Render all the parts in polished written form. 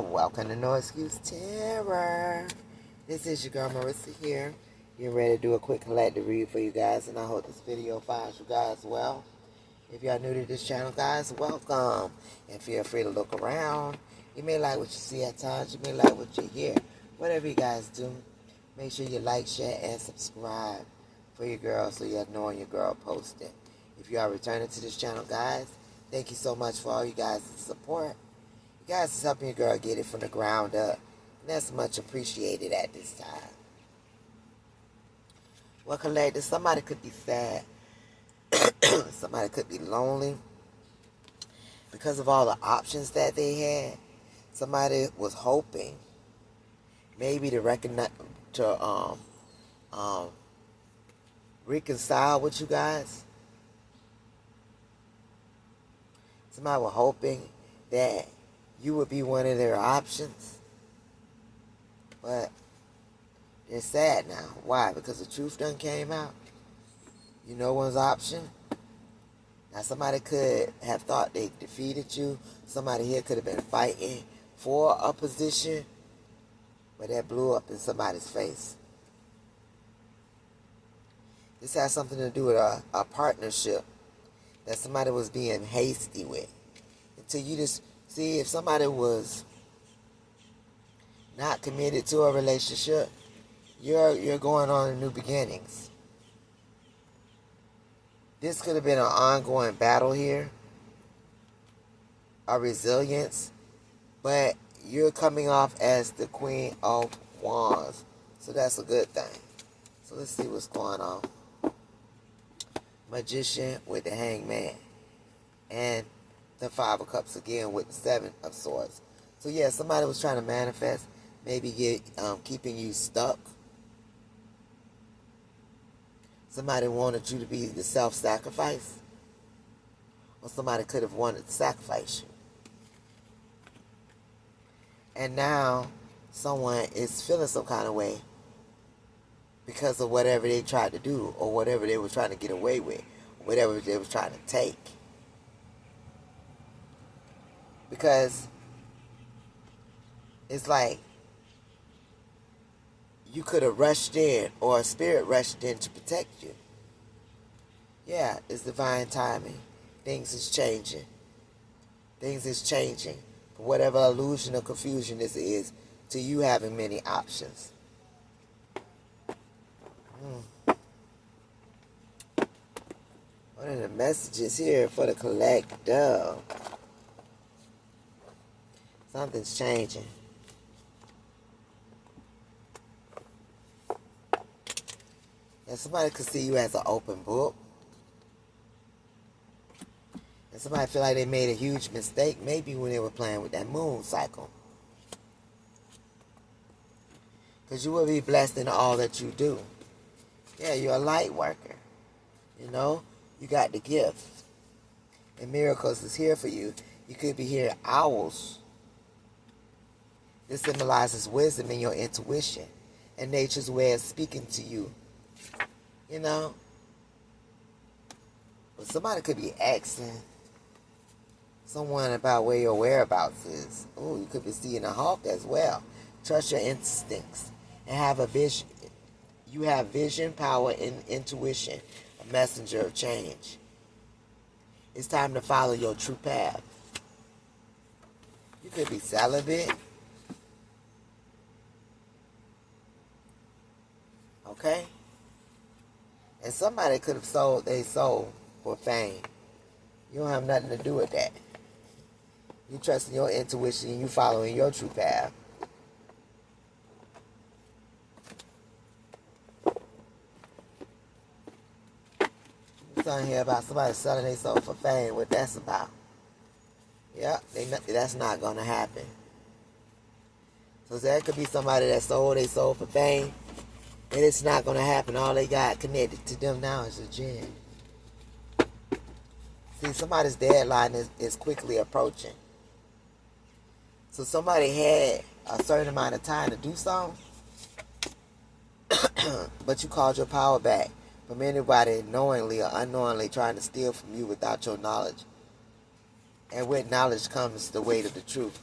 Welcome to No Excuse Terror. This is your girl Marissa here. You're ready to do a quick collective read for you guys, and I hope this video finds you guys well. If y'all new to this channel, guys, welcome. And feel free to look around. You may like what you see at times. You may like what you hear. Whatever you guys do, make sure you like, share, and subscribe for your girl so you'll know when your girl posted. If you are returning to this channel, guys, thank you so much for all you guys' support. You guys is helping your girl get it from the ground up. And that's much appreciated at this time. Well, collective, somebody could be sad. Somebody could be lonely. Because of all the options that they had, somebody was hoping maybe to reconcile with you guys. Somebody was hoping that you would be one of their options. But they're sad now. Why? Because the truth done came out. You know one's option. Now somebody could have thought they defeated you. Somebody here could have been fighting for a position. But that blew up in somebody's face. This has something to do with a partnership that somebody was being hasty with. Until you just see, if somebody was not committed to a relationship, you're going on new beginnings. This could have been an ongoing battle here, a resilience, but you're coming off as the Queen of Wands, so that's a good thing. So let's see what's going on. Magician with the Hangman, and the Five of Cups again with the Seven of Swords. So yeah, somebody was trying to manifest, maybe keeping you stuck. Somebody wanted you to be the self-sacrifice, or somebody could have wanted to sacrifice you. And now someone is feeling some kind of way because of whatever they tried to do, or whatever they were trying to get away with, or whatever they were trying to take. Because it's like you could have rushed in, or a spirit rushed in to protect you. Yeah, it's divine timing. Things is changing. Things is changing. For whatever illusion or confusion this is, to you having many options. What are the messages here for the collective? Something's changing. And somebody could see you as an open book. And somebody feel like they made a huge mistake, maybe when they were playing with that moon cycle. Because you will be blessed in all that you do. Yeah, you're a light worker. You know, you got the gift. And miracles is here for you. You could be hearing owls. This symbolizes wisdom and your intuition, and nature's way of speaking to you. You know? But somebody could be asking someone about where your whereabouts is. Oh, you could be seeing a hawk as well. Trust your instincts and have a vision. You have vision, power, and intuition, a messenger of change. It's time to follow your true path. You could be celibate. Okay? And somebody could have sold their soul for fame. You don't have nothing to do with that. You trust in your intuition and you following your true path. It's on here about somebody selling their soul for fame. What that's about. Yeah, that's not going to happen. So there could be somebody that sold their soul for fame, and it's not going to happen. All they got connected to them now is a gin. See, somebody's deadline is quickly approaching. So somebody had a certain amount of time to do something, but you called your power back from anybody knowingly or unknowingly trying to steal from you without your knowledge. And with knowledge comes the weight of the truth.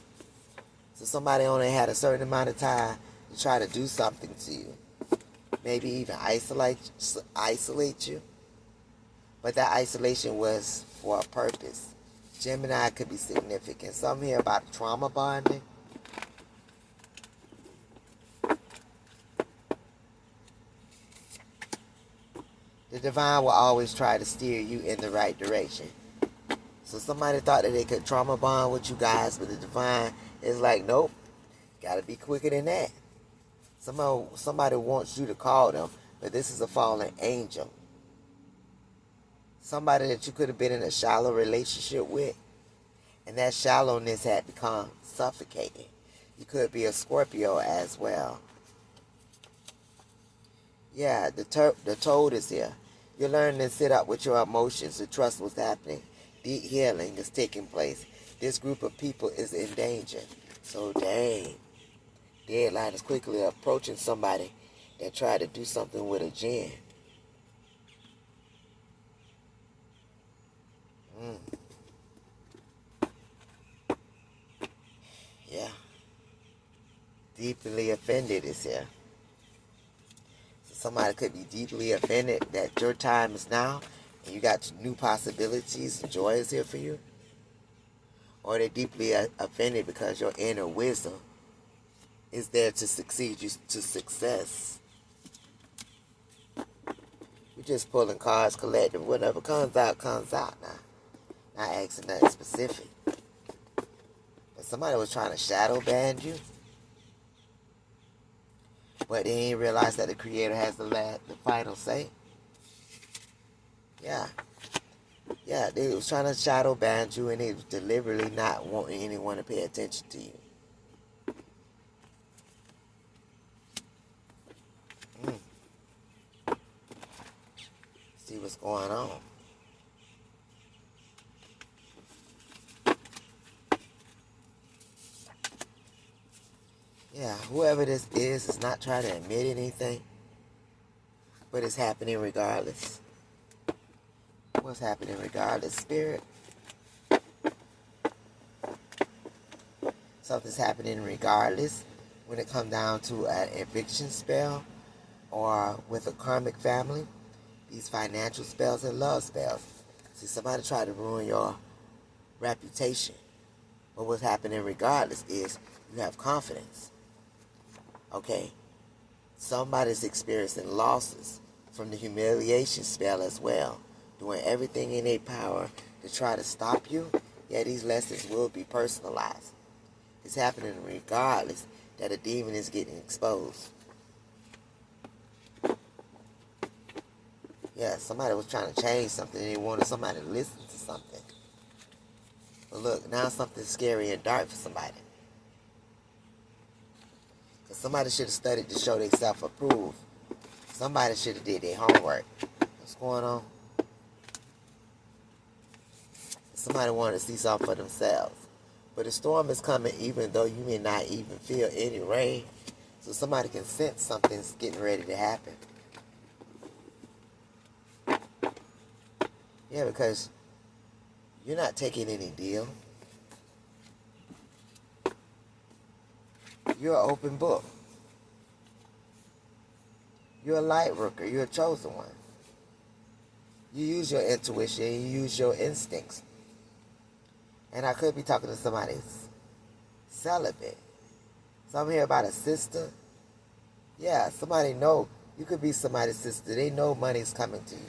So somebody only had a certain amount of time to try to do something to you. Maybe even isolate you. But that isolation was for a purpose. Gemini could be significant. Something here about trauma bonding. The divine will always try to steer you in the right direction. So somebody thought that they could trauma bond with you guys, but the divine is like, nope, gotta be quicker than that. Somebody wants you to call them, but this is a fallen angel. Somebody that you could have been in a shallow relationship with, and that shallowness had become suffocating. You could be a Scorpio as well. Yeah, the toad is here. You're learning to sit up with your emotions, to trust what's happening. Deep healing is taking place. This group of people is in danger. So dang. Deadline is quickly approaching somebody that tried to do something with a gin. Yeah. Deeply offended is here. So somebody could be deeply offended that your time is now and you got new possibilities and joy is here for you. Or they're deeply offended because your inner wisdom is there to succeed you to success. We're just pulling cards collective. Whatever comes out now. Not asking nothing specific. But somebody was trying to shadow ban you. But they didn't realize that the creator has the final say. Yeah. Yeah, they was trying to shadow ban you, and they was deliberately not wanting anyone to pay attention to you. See what's going on. Yeah, whoever this is not trying to admit anything, but it's happening regardless. What's happening regardless, Spirit? Something's happening regardless when it comes down to an eviction spell or with a karmic family. These financial spells and love spells. See, somebody tried to ruin your reputation. But what's happening regardless is you have confidence. Okay? Somebody's experiencing losses from the humiliation spell as well. Doing everything in their power to try to stop you. Yeah, these lessons will be personalized. It's happening regardless that a demon is getting exposed. Yeah, somebody was trying to change something and they wanted somebody to listen to something. But look, now something's scary and dark for somebody. Because somebody should have studied to show themselves approved. Somebody should have did their homework. What's going on? Somebody wanted to see something for themselves. But the storm is coming even though you may not even feel any rain. So somebody can sense something's getting ready to happen. Yeah, because you're not taking any deal. You're an open book. You're a light worker. You're a chosen one. You use your intuition. You use your instincts. And I could be talking to somebody celibate. So I'm here about a sister. Yeah, somebody know. You could be somebody's sister. They know money's coming to you.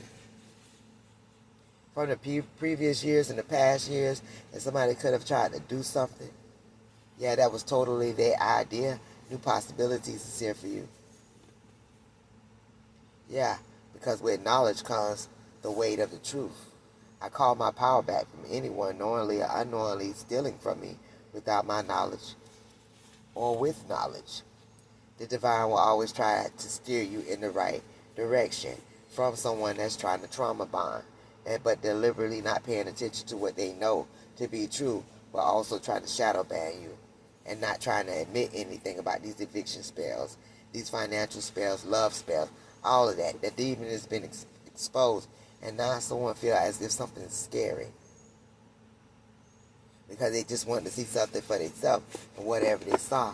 From the previous years and the past years, and somebody could have tried to do something. Yeah, that was totally their idea. New possibilities is here for you. Yeah, because with knowledge comes the weight of the truth. I call my power back from anyone knowingly or unknowingly stealing from me without my knowledge or with knowledge. The divine will always try to steer you in the right direction from someone that's trying to trauma bond, but deliberately not paying attention to what they know to be true, but also trying to shadow ban you and not trying to admit anything about these eviction spells, these financial spells, love spells, all of that. The demon has been exposed, and now someone feels as if something's scary. because they just wanted to see something for themselves, and whatever they saw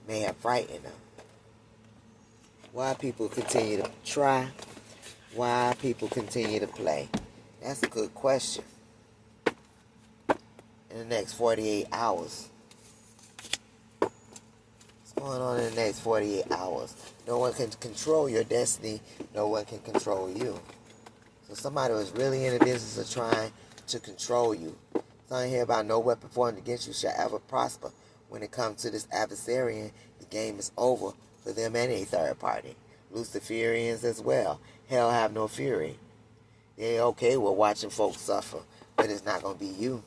may have frightened them. Why people continue to try? Why people continue to play? That's a good question. In the next 48 hours. What's going on in the next 48 hours? No one can control your destiny. No one can control you. So somebody was really in the business of trying to control you. Something here about no weapon formed against you shall ever prosper. When it comes to this adversarian, the game is over for them and a third party. Luciferians as well. Hell have no fury. They're okay with watching folks suffer, but it's not going to be you.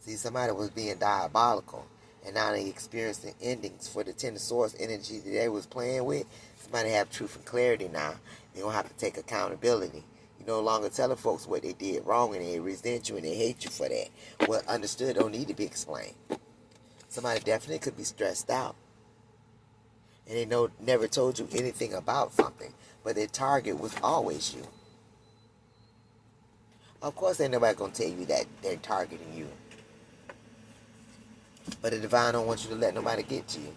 See, somebody was being diabolical, and now they experiencing endings for the Ten of Swords energy that they was playing with. Somebody have truth and clarity now. They don't have to take accountability. You no longer telling folks what they did wrong, and they resent you and they hate you for that. What understood don't need to be explained. Somebody definitely could be stressed out, and they never told you anything about something, but their target was always you. Of course, ain't nobody gonna tell you that they're targeting you, but the divine don't want you to let nobody get to you.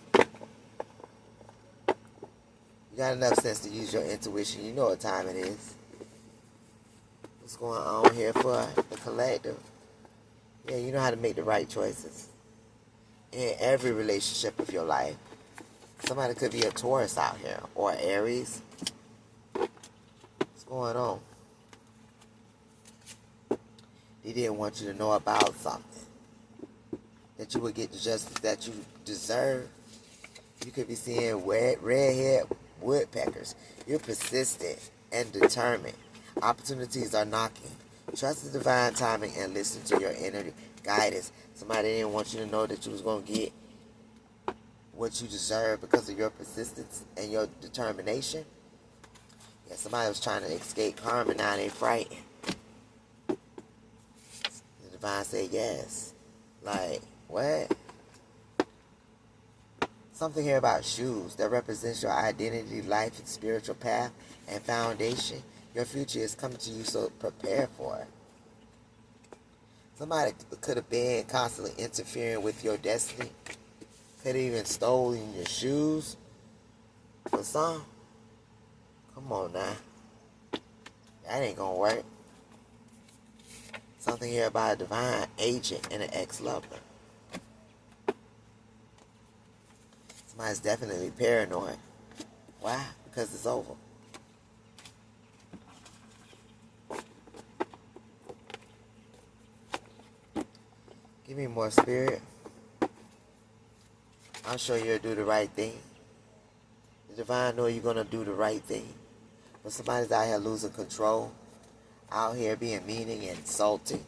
You got enough sense to use your intuition. You know what time it is. What's going on here for the collective? Yeah, you know how to make the right choices in every relationship of your life. Somebody could be a Taurus out here, or Aries. What's going on? They didn't want you to know about something, that you would get the justice that you deserve. You could be seeing red-haired woodpeckers. You're persistent and determined. Opportunities are knocking. Trust the divine timing and listen to your inner guidance. Somebody didn't want you to know that you was going to get what you deserve because of your persistence and your determination. Yeah, somebody was trying to escape karma, now they frightened. The divine said yes. Like, what? Something here about shoes that represents your identity, life, and spiritual path and foundation. Your future is coming to you, so prepare for it. Somebody could have been constantly interfering with your destiny. Could have even stolen your shoes. For some, come on now. That ain't gonna work. Something here about a divine agent and an ex-lover. Somebody's definitely paranoid. Why? Because it's over. Give me more, spirit. I'm sure you'll do the right thing. The divine know you're going to do the right thing. But somebody's out here losing control. Out here being mean and insulting.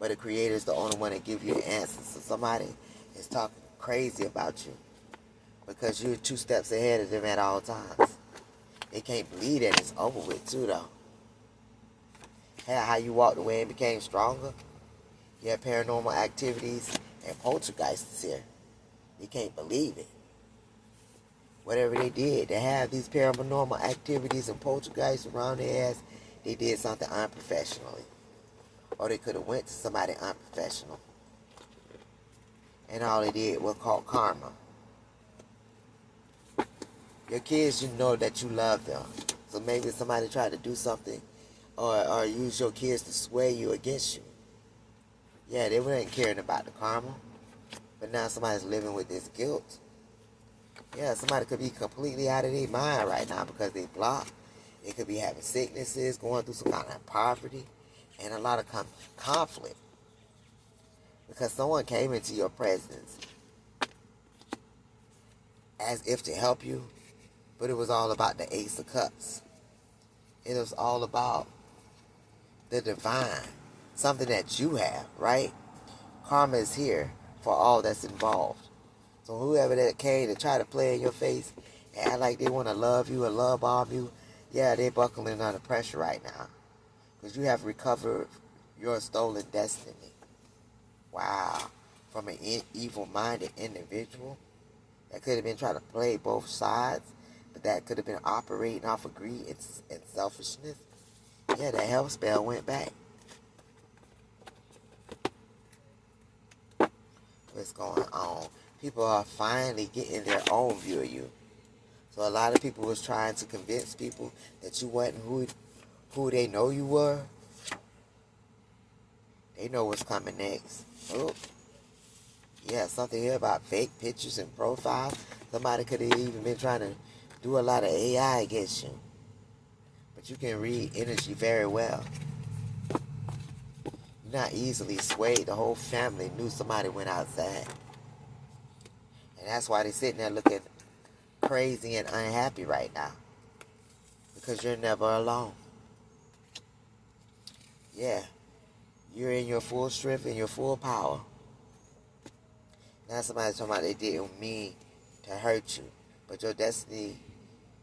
But the creator's the only one that give you the answers. So somebody is talking crazy about you, because you're 2 steps ahead of them at all times. They can't believe that it's over with too, though. How you walked away and became stronger. You have paranormal activities and poltergeists here. You can't believe it. Whatever they did to have these paranormal activities and poltergeists around their ass, they did something unprofessionally. Or they could have went to somebody unprofessional. And all they did was called karma. Your kids, you know that you love them. So maybe somebody tried to do something or use your kids to sway you against you. Yeah, they weren't caring about the karma. But now somebody's living with this guilt. Yeah, somebody could be completely out of their mind right now because they blocked. They could be having sicknesses, going through some kind of poverty, and a lot of conflict. Because someone came into your presence as if to help you, but it was all about the Ace of Cups. It was all about the divine, something that you have, right? Karma is here for all that's involved. So whoever that came to try to play in your face and act like they want to love you or love bomb you, yeah, they're buckling under pressure right now. Because you have recovered your stolen destiny. Wow. From an evil-minded individual that could have been trying to play both sides, but that could have been operating off of greed and selfishness. Yeah, that hell spell went back. is going on. People are finally getting their own view of you. So a lot of people was trying to convince people that you wasn't who they know you were. They know what's coming next. Oh, yeah, something here about fake pictures and profiles. Somebody could have even been trying to do a lot of AI against you. But you can read energy very well. You're not easily swayed. The whole family knew somebody went outside. And that's why they're sitting there looking crazy and unhappy right now. Because you're never alone. Yeah. You're in your full strength and your full power. Now somebody's talking about they didn't mean to hurt you. But your destiny,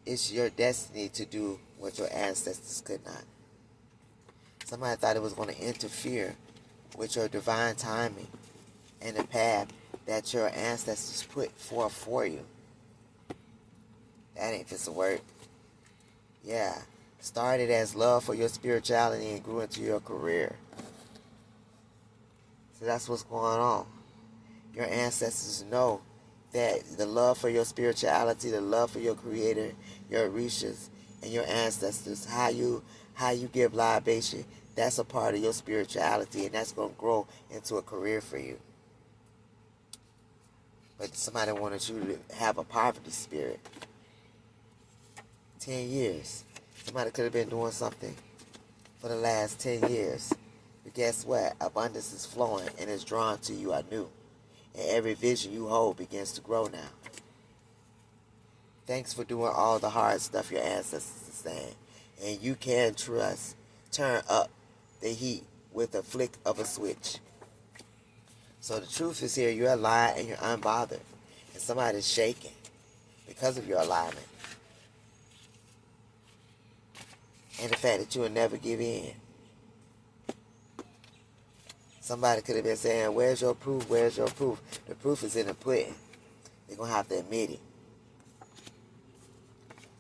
it's your destiny to do what your ancestors could not. Somebody thought it was going to interfere with your divine timing and the path that your ancestors put forth for you. That ain't just a word. Yeah. Started as love for your spirituality and grew into your career. So that's what's going on. Your ancestors know that the love for your spirituality, the love for your creator, your Orishas, and your ancestors, how you give libation, that's a part of your spirituality, and that's going to grow into a career for you. But somebody wanted you to have a poverty spirit. 10 years. Somebody could have been doing something for the last 10 years. But guess what? Abundance is flowing and is drawn to you anew. And every vision you hold begins to grow now. Thanks for doing all the hard stuff your ancestors are saying. And you can trust. Turn up the heat with a flick of a switch. So the truth is here. You're alive and you're unbothered. And somebody's shaking because of your alignment. And the fact that you will never give in. Somebody could have been saying, where's your proof? Where's your proof? The proof is in the pudding. They're going to have to admit it.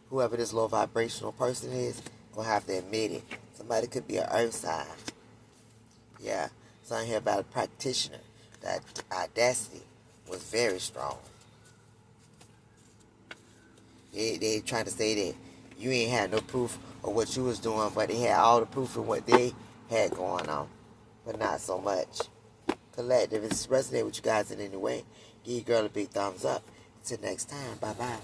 Whoever this low vibrational person is, going to have to admit it. Somebody could be an earth sign. Yeah. Something here about a practitioner. That audacity was very strong. They trying to say that you ain't had no proof of what you was doing, but they had all the proof of what they had going on. But not so much. Collective, if it's resonating with you guys in any way, give your girl a big thumbs up. Until next time, bye-bye.